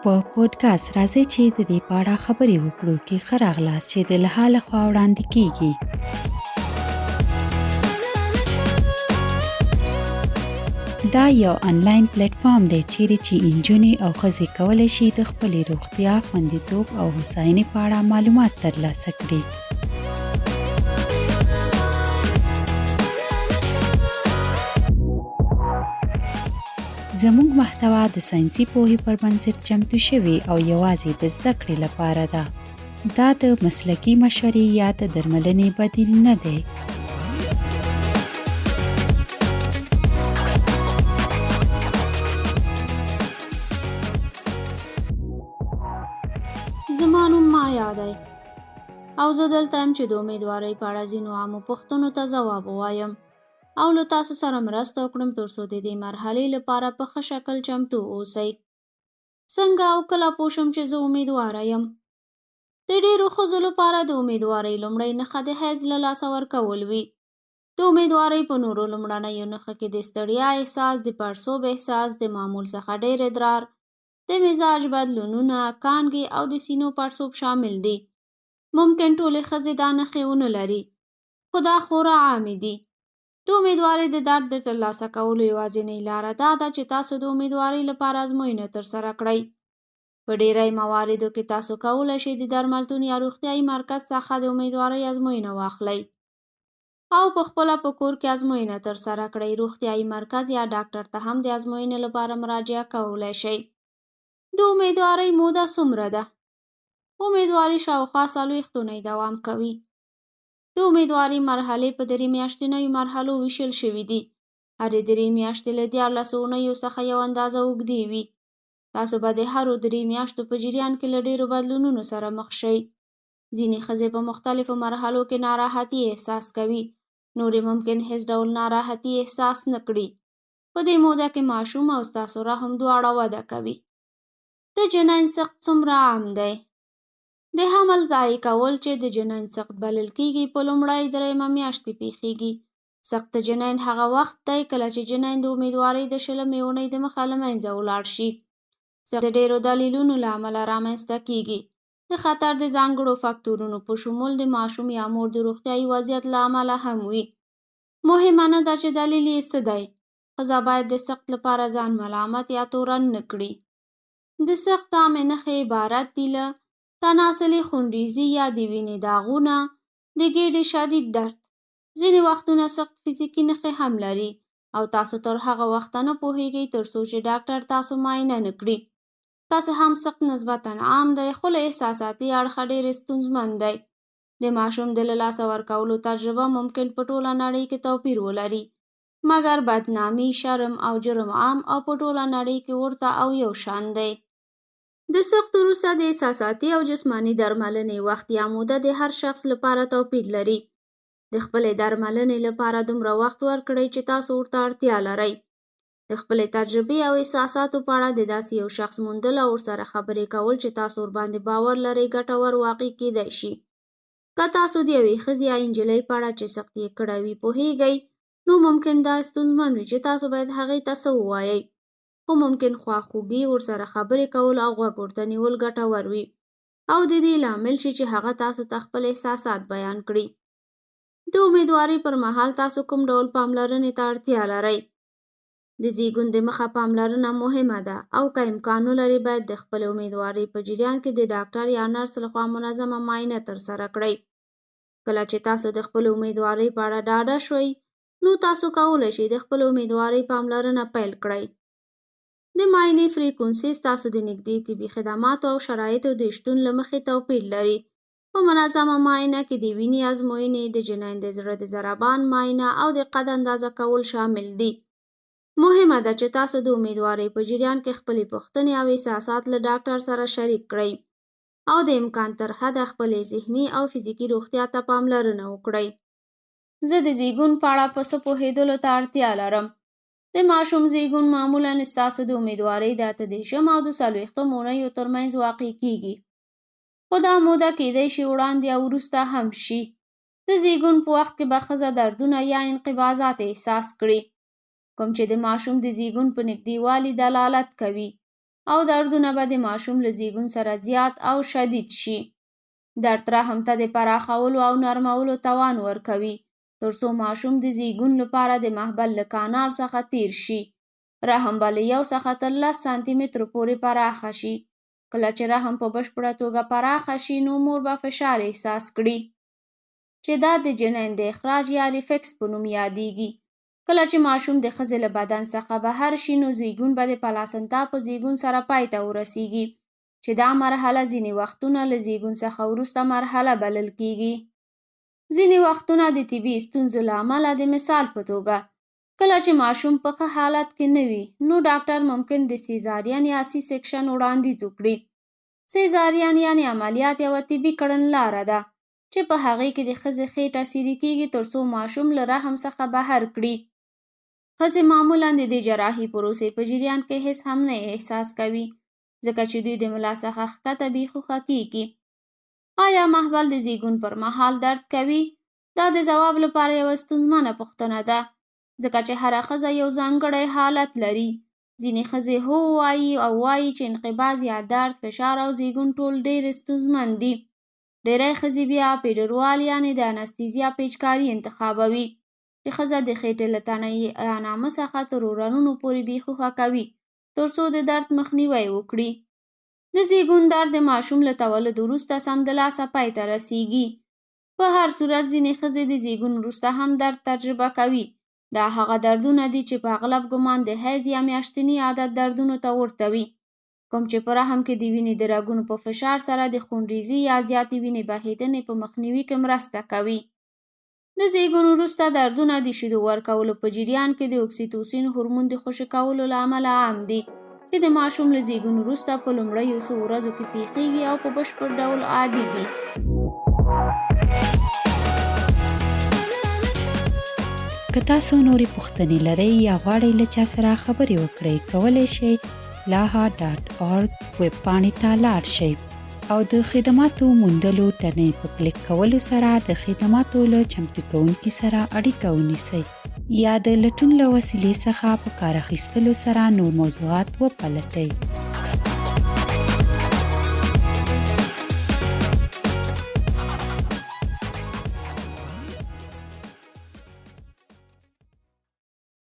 په پودکاسټ راځئ چې د دې په اړه خبرې وکړو کې ښه راغلاست چې د لها لخوا وړاندې کیږي. دا یو آنلاین پلیټفارم دی چیرې چې نجونې او ښځې کولی شي د خپلې روغتیا، خوندیتوب او هوساینې په اړه معلومات ترلاسه کړي. زموږ محتوا د ساینسي پوهې پر بنسټ چمتو شوې او یوازې د زده کړې لپاره ده. دا د مسلکي مشورې یا د درملنې بدیل نه دی. زما نوم مایا دی او زه دلته یم چې د امیدوارۍ په اړه ځینو عامو پوښتنو ته ځواب ووایم او له تاسو سره مرسته وکړم ترڅو د دې مرحلې لپاره په ښه شکل چمتو اوسئ. څنګه او کله پوه شم چې زه امیدواره یم؟ د ډېرو ښځو لپاره د امیدوارۍ لومړۍ نښه د حیض له لاسه ورکول وي. د امیدوارۍ په نورو لومړنیو نښو کې د ستړیا احساس، د پړسوب احساس، د معمول څخه ډېر ادرار، د مزاج بدلونونه، کانګې او د سینو پړسوب شامل دي. ممکن ټولې ښځې دا نښې ونه لري، خو دا خورا عامې دي. د امیدوارۍ د درد د ترلاسه کولو یوازینۍ لاره دا ده چې تاسو د امیدوارۍ لپاره ازموینه ترسره کړئ. په ډېری مواردو کې تاسو کولی شئ د درملتون یا روغتیایي مرکز څخه د امیدوارۍ ازموینه واخلئ او په خپله په کور کې ازموینه ترسره کړئ. روغتیایي مرکز یا ډاکټر ته هم د ازموینې لپاره مراجعه کولی شئ. د امیدوارۍ موده څومره ده؟ امیدواري شاوخوا 40 اونۍ دوام کوي. د امیدوارۍ مرحلې په 3 میاشتنیو مرحلو ویشل شوي دي. هرې 3 میاشتې له 14 اونیو څخه یو اندازه اوږدې وي. تاسو به د هرو 3 میاشتو په جریان کې له ډېرو بدلونونو سره مخ شئ. ځینې ښځې په مختلفو مرحلو کې ناراحتي احساس کوي، نورې ممکن هیڅ ډول ناراحتي احساس نه کړي. په دې موده کې ماشوم او ستاسو رحم دواړه وده کوي. د جنین سقط څومره عام دی؟ د حمل ضایع کول چې د جنین سقط بلل کېږي په لومړۍ 3 میاشت کې پیښیږي. سقط جنین هغه وخت دی کله چې جنین د امیدوارۍ د 20 اونۍ د مخه له منځه ولاړ شي. سقط د ډېرو دلیلونو له امله رامنځته کېږي. د خطر د ځانګړو فکتورونو په شمول د ماشوم یا مور د روغتیایي وضعیت له امله هم وي. مهمه نه ده چې دلیل یې څه دی. ښځه باید د سقط لپاره ځان ملامت یا تورن نه کړي. د سقط عامې نښې عبارت دي له تناسلي خونریزي یا د وینې داغونه، د ګېډې شدید درد. ځینې وختونه سقط فزیکي نښې هم لري او تاسو تر هغه وخته نه پوهیږئ تر څو چې ډاکټر تاسو معاینه نه کړي. که څه هم سقط نسبتاً عام دی، خو له احساساتي اړخه ډېر ستونزمن دی. د ماشوم د له لاسه ورکولو تجربه ممکن په ټوله نړۍ کې توپیر ولري، مګر بدنامي، شرم او جرم عام او په ټوله نړۍ کې ورته او یو شان دی. د سقط وروسته د احساساتي او جسماني درملنې وخت یا موده د هر شخص لپاره توپیر لري. د خپلې درملنې لپاره دومره وخت ورکړئ چې تاسو ورته اړتیا لرئ. د خپلې تجربې او احساساتو په اړه د داسې یو شخص موندل او ورسره خبرې کول چې تاسو ورباندې باور لرئ ګټور واقع کېدای شي. که تاسو د یوې ښځې یا نجلۍ په اړه چې سقط یې کړی وي پوهیږئ، نو ممکن دا ستونزمن وي چې تاسو باید هغې ته څه ووایئ. خو ممکن خواخوږي، ورسره خبرې کول او غوږ ورته نیول ګټور وي او د دې لامل شي چې هغه تاسو ته خپل احساسات بیان کړي. د امیدوارۍ پر مهال تاسو کوم ډول پاملرنې ته اړتیا لرئ؟ د زیږون د مخه پاملرنه مهمه ده او که امکان ولري باید د خپلې امیدوارۍ په جریان کې د ډاکټر یا نرس لخوا منظمه معاینه ترسره کړئ. کله چې تاسو د خپلې امیدوارۍ په اړه ډاډه شوئ، نو تاسو کولی شئ د خپلې امیدوارۍ پاملرنه پیل کړئ. د معاینې فریکونسي ستاسو د نږدې طبي خدماتو او شرایطو د شتون له مخې توپیر لري. په منظمه معاینه کې د وینې ازموینې، د جنین د زړه د ضربان معاینه او د قد اندازه کول شامل دي. مهمه ده چې تاسو د امیدوارۍ په جریان کې خپلې پوښتنې او احساسات له ډاکټر سره شریک کړئ او د امکان تر حده خپلې ذهني او فزیکي روغتیا ته پاملرنه وکړئ. زه د زیږون په اړه په څه پوهېدلو ته اړتیا لرم. د ماشوم زیږون معمولاً ستاسو د امیدوارۍ د 28 او 40 اونیو ترمنځ واقع کېږي، خو دا موده کېدای شي وړاندې او وروسته هم شي. د زیږون په وخت کې به ښځه دردونه یا انقباضات احساس کړي، کوم چې د ماشوم د زیږون په نږدېوالي دلالت کوي. او دردونه به د ماشوم له زیږون سره زیات او شدید شي. درد رحم ته د پراخولو او نرمولو توان ورکوي ترڅو ماشوم د زیږون لپاره د محبل له کانال څخه تیر شي. رحم به له 1 څخه تر 10 سانتي مترو پورې پراخه شي. کله چې رحم په بشپړه توګه پراخه شي نو مور به فشار احساس کړي چې دا د جنین د اخراج یا ریفکس په نوم یادیږي. کله چې ماشوم د ښځې له بدن څخه بهر شي نو زیږون به د پلاسنتا په زیږون سره پای ته ورسیږي چې دا مرحله ځینې وختونه له زیږون څخه وروسته مرحله بلل کیږي. ځینې وختونه د طبي ستونزو له امله د مثال په توګه کله چې ماشوم په ښه حالت کې نه وي نو ډاکټر ممکن د سیزارین یا سی سیکشن وړاندیز وکړي. سیزارین یعنې عملیات یوه طبي کړنلاره ده چې په هغې کې د ښځې خېټه څیرې کیږي ترڅو ماشوم له رحم څخه بهر کړي. ښځې معمولاً د دې جراحي پروسې په جریان کې هیڅ هم نه احساس کوي ځکه چې دوی د ملا څخه ښکته بیخوخه کیږي. آیا محبل د زیږون پر مهال درد کوي؟ دا د ځواب لپاره یوه ستونزمنه پوښتنه ده ځکه چې هره ښځه یو ځانګړی حالت لري. ځینې ښځې هو وایي او وایي چې انقباض یا درد، فشار او زیږون ټول ډېر ستونزمن دي. ډېری ښځې بیا پیډروال یعنې د انستیزیا پیچکاري انتخابوي چې ښځه د خېټې له تنې یا نامه څخه تر ورنونو پورې بیخوخه کوي ترڅو د درد مخنیوی وکړي. د زیږون درد د ماشوم له تولد وروسته سمدلاسه پای ته رسیږي. په هر صورت ځینې ښځې د زیږون وروسته هم درد تجربه کوي. دا هغه دردونه دي چې په اغلب ګمان د حیض یا میاشتني عادت دردونو ته ورته وي، کوم چې په رحم کې د وینې د رګونو په فشار سره د خونریزي یا زیاتې وینې بهېدنې په مخنیوي کې مرسته کوي. د زیږون وروسته دردونه د شیدو ورکولو په جریان کې د اکسیتوسین هورمون د خوشې کولو له امله عام دي چې د ماشوم له زیږون وروسته په لومړیو څو ورځو کې پیښیږي او په بشپړ ډول عادي دي. که تاسو نورې پوښتنې لرئ یا غواړئ له چا سره خبرې وکړئ، کولی شئ laha.org ویبپاڼې ته لاړ شئ او د خدماتو موندلو ټنې په کلیک کولو سره د خدماتو له چمتو کوونکي سره اړیکه ونیسئ یا د لټون له وسیلې څخه په کار اخیستلو سره نور موضوعات وپلټئ.